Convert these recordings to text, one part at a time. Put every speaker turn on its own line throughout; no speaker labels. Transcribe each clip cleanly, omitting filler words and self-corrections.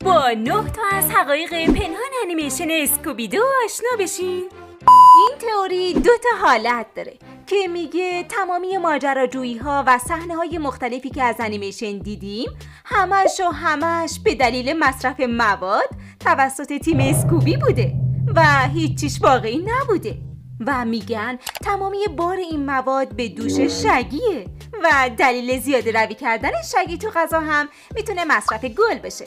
با 9 تا از حقایق پنهان انیمیشن اسکوبیدو آشنا بشین. این تئوری 2 تا حالت داره که میگه تمامی ماجراجویی ها و صحنه های مختلفی که از انیمیشن دیدیم همش به دلیل مصرف مواد توسط تیم اسکوبی بوده و هیچیش واقعی نبوده و میگن تمامی بار این مواد به دوش شگیه و دلیل زیاده روی کردن شگی تو غذا هم میتونه مصرف گل بشه.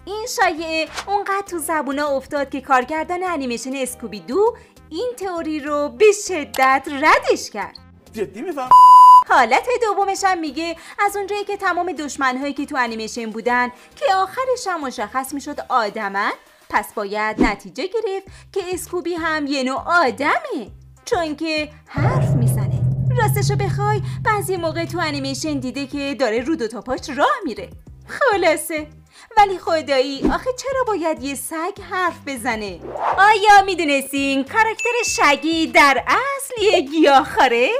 این شایعه اونقدر تو زبونا افتاد که کارگردان انیمیشن اسکوبیدو این تئوری رو به شدت ردش کرد.
جدی میفهم؟
حالت دومش هم میگه از اونجایی که تمام دشمن‌هایی که تو انیمیشن بودن که آخرش هم مشخص میشد آدمن، پس باید نتیجه گرفت که اسکوبی هم یه نوع آدمه، چون که حرف میزنه. راستشو بخوای بعضی موقع تو انیمیشن دیده که داره رو 2 تا پاش راه میره. خلاصه ولی خدایی آخه چرا باید یه سگ حرف بزنه؟ آیا میدونستین کاراکتر شگی در اصل یه گیاهخواره؟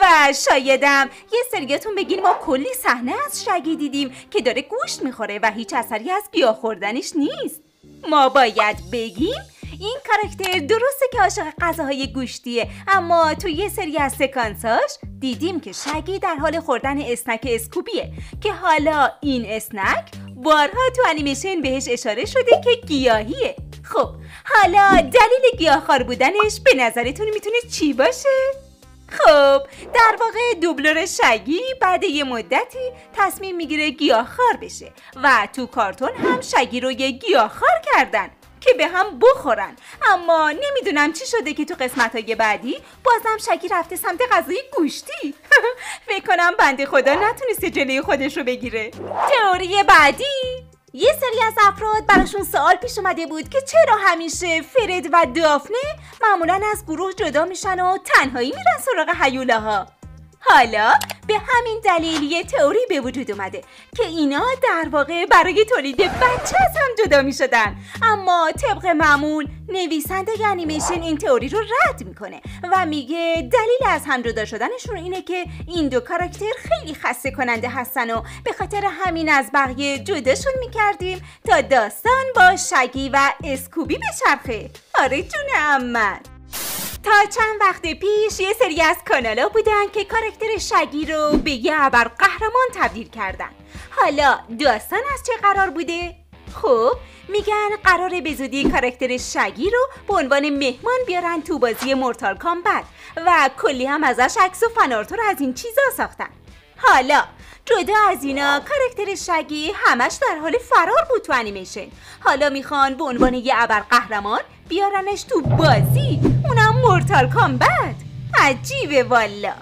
و شایدم یه سریاتون بگین ما کلی صحنه از شگی دیدیم که داره گوشت میخوره و هیچ اثری از گیاه خوردنش نیست. ما باید بگیم این کاراکتر درسته که عاشق غذاهای گوشتیه، اما تو یه سری از سکانساش دیدیم که شگی در حال خوردن اسنک اسکوبیه که حالا این اسنک بارها تو انیمیشن بهش اشاره شده که گیاهیه. خب حالا دلیل گیاهخوار بودنش به نظرتون میتونه چی باشه؟ خب در واقع دوبلور شگی بعد یه مدتی تصمیم میگیره گیاهخوار بشه و تو کارتون هم شگی رو یه گیاهخوار کردن که به هم بخورن، اما نمیدونم چی شده که تو قسمت‌های بعدی بازم شگی رفته سمت غذای گوشتی. فکر کنم بنده خدا نتونسته جلوی خودش رو بگیره. تئوری بعدی، یه سری از افراد براشون سوال پیش اومده بود که چرا همیشه فرد و دافنه معمولاً از گروه جدا میشن و تنهایی میرن سراغ هیولاها. حالا به همین دلیل یه تئوری به وجود اومده که اینا در واقع برای تولید بچه از هم جدا می شدن، اما طبق معمول نویسنده انیمیشن این تئوری رو رد میکنه و میگه دلیل از هم جدا شدنشون اینه که این 2 کاراکتر خیلی خسته کننده هستن و به خاطر همین از بقیه جداشون میکردیم تا داستان با شگی و اسکوبی بچرخه. آره جون عمت. تا چند وقت پیش یه سری از کانالا بودن که کاراکتر شگی رو به یه ابرقهرمان تبدیل کردن. حالا داستان از چه قرار بوده؟ خب میگن قراره به زودی کاراکتر شگی رو به عنوان مهمان بیارن تو بازی مورتال کامبت و کلی هم ازش عکس و فنارتور از این چیزا ساختن. حالا جدا از اینا کاراکتر شگی همش در حال فرار بود تو انیمیشن. حالا میخوان به عنوان یه ابرقهرمان بیارنش تو بازی، اونم مورتال کامبت. عجیبه والا.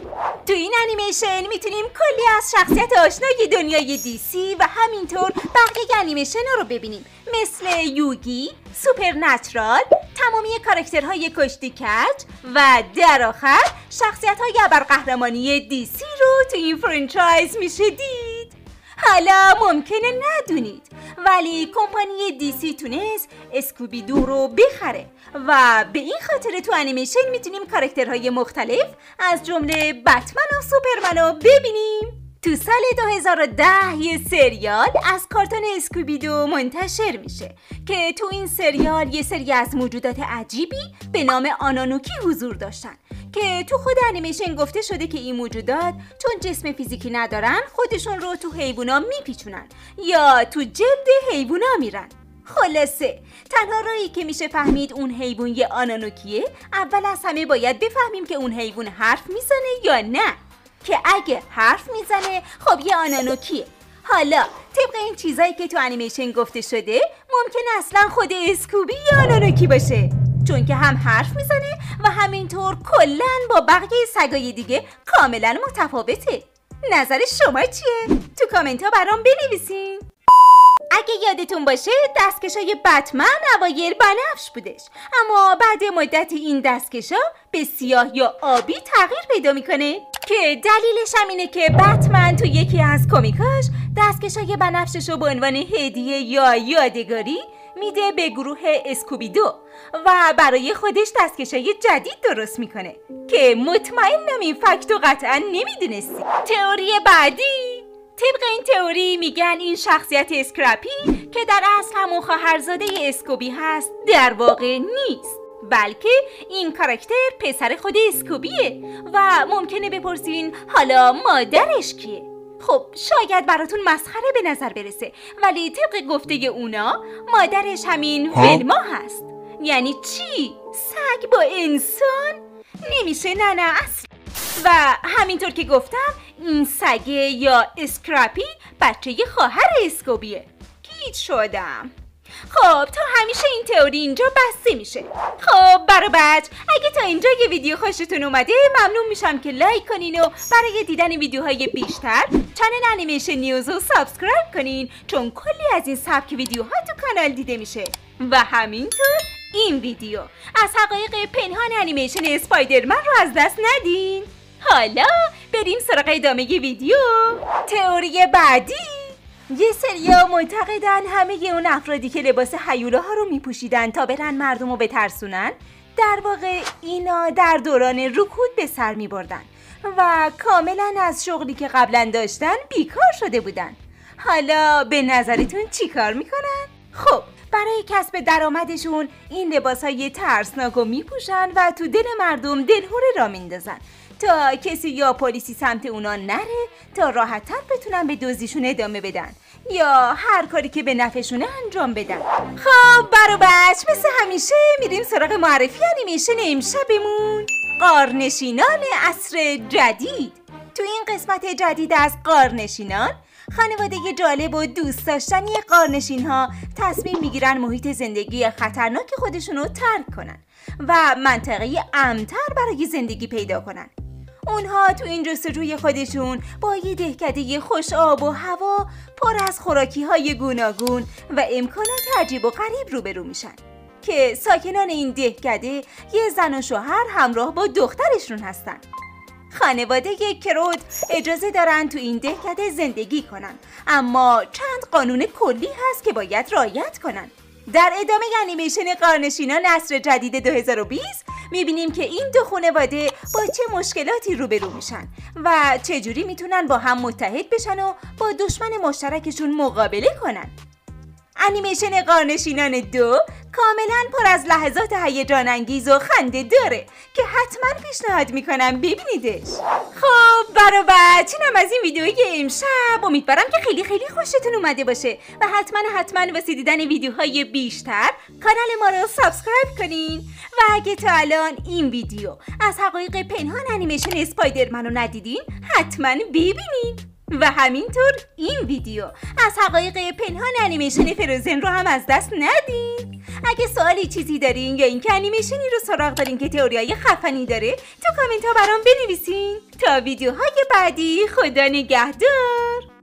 تو این انیمیشن میتونیم کلی از شخصیت آشنای دنیای دیسی و همینطور بقیه انیمیشن ها رو ببینیم، مثل یوگی، سوپرنچرال، تمامی کاراکترهای کشتی کج و در آخر شخصیت های ابرقهرمانی دیسی رو تو این فرانچایز میشه دید. حالا ممکنه ندونید ولی کمپانی دیسی تونست اسکوبیدو رو بخره و به این خاطر تو انیمیشن میتونیم کاراکترهای مختلف از جمله بتمن و سوپرمن رو ببینیم. تو سال 2010 یه سریال از کارتون اسکوبیدو منتشر میشه که تو این سریال یه سری از موجودات عجیبی به نام آنانوکی حضور داشتن که تو خود انیمیشن گفته شده که این موجودات چون جسم فیزیکی ندارن خودشون رو تو حیوونا میپیچونن یا تو جلد حیوونا میرن. خلاصه تنها راهی که میشه فهمید اون حیوان یه آنانوکیه اول از همه باید بفهمیم که اون حیوان حرف میزنه یا نه، که اگه حرف میزنه خب یه آنانوکیه. حالا طبق این چیزایی که تو انیمیشن گفته شده ممکنه اصلا خود اسکوبی یه آنانوکی باشه، چون که هم حرف میزنه و همینطور کلن با بقیه سگای دیگه کاملا متفاوته. نظر شما چیه؟ تو کامنت ها برام بنویسین. اگه یادتون باشه دستکشای بتمن اوایل بنفش بودش، اما بعد مدتی این دستکشا به سیاه یا آبی تغییر پیدا میکنه که دلیلش هم اینه که بتمن تو یکی از کمیکاش دستکشای بنفشش رو به عنوان هدیه یا یادگاری میده به گروه اسکوبیدو و برای خودش دستکشای جدید درست میکنه که مطمئنم این فکتو قطعا نمیدونستی. تئوری بعدی، طبق این تئوری میگن این شخصیت اسکرپی که در اصل همون خواهرزاده اسکوبی هست در واقع نیست، بلکه این کاراکتر پسر خود اسکوبیه و ممکنه بپرسین حالا مادرش کیه؟ خب شاید براتون مسخره به نظر برسه، ولی طبق گفته اونا مادرش همین ولما هست. یعنی چی؟ سگ با انسان؟ نمیشه، نه اصلا. و همینطور که گفتم این سگه یا اسکراپی بچه خواهر اسکوبیه. گیج شدم. خب تا همیشه این تئوری اینجا بسته میشه. خب برای بچه اگه تا اینجا یه ویدیو خوشتون اومده ممنون میشم که لایک کنین و برای دیدن ویدیوهای بیشتر چنل انیمیشن نیوز رو سابسکرایب کنین، چون کلی از این سبک ویدیوها تو کانال دیده میشه. و همینطور این ویدیو از حقایق پنهان انیمیشن اسپایدرمن رو از دست ندین. حالا بریم سراغ ادامه ویدیو. تئوری بعدی، یه سریا معتقدن همه اون افرادی که لباس هیولاها رو میپوشیدن تا برن مردم رو بترسونن، در واقع اینا در دوران رکود به سر میبردن و کاملا از شغلی که قبلا داشتن بیکار شده بودن. حالا به نظرتون چی کار میکنن؟ خب برای کسب درآمدشون این لباسهای ترسناک رو میپوشن و تو دل مردم دلهوره را میندازن تا کسی یا پلیسی سمت اونا نره تا راحت‌تر بتونن به دزدیشون ادامه بدن یا هر کاری که به نفعشونه انجام بدن. خب برو بچ، مثل همیشه میریم سراغ معرفی انیمیشن امشبمون، غارنشینان عصر جدید. تو این قسمت جدید از غارنشینان، خانواده جالب و دوست داشتنی غارنشین ها تصمیم میگیرن محیط زندگی خطرناک خودشون رو ترک کنن و منطقه امن‌تر برای زندگی پیدا کنن. اونها تو این جستجوی خودشون با یه دهکده خوش آب و هوا پر از خوراکی های گوناگون و امکانات عجیب و غریب روبرو میشن که ساکنان این دهکده یه زن و شوهر همراه با دخترشون هستن. خانواده کرود اجازه دارن تو این دهکده زندگی کنن، اما چند قانون کلی هست که باید رعایت کنن. در ادامه انیمیشن غارنشینان عصر جدید 2020 میبینیم که این دو خانواده با چه مشکلاتی روبرو میشن و چجوری میتونن با هم متحد بشن و با دشمن مشترکشون مقابله کنن. انیمیشن غارنشینان 2 کاملا پر از لحظات هیجان انگیز و خنده داره که حتما پیشنهاد میکنم ببینیدش. خب برو بچه، اینم از این ویدیوی امشب. امیدوارم که خیلی خوشتون اومده باشه و حتما واسه دیدن ویدیوهای بیشتر کانال ما رو سابسکرایب کنین و اگه تا الان این ویدیو از حقایق پنهان انیمیشن اسپایدرمن رو ندیدین حتما ببینین و همینطور این ویدیو از حقایق پنهان انیمیشن فروزن رو هم از دست ندین. اگه سوالی چیزی دارین یا اینکه انیمیشنی رو سراغ دارین که تئوریای خفنی داره تو کامنت ها برام بنویسین. تا ویدیوهای بعدی، خدا نگهدار.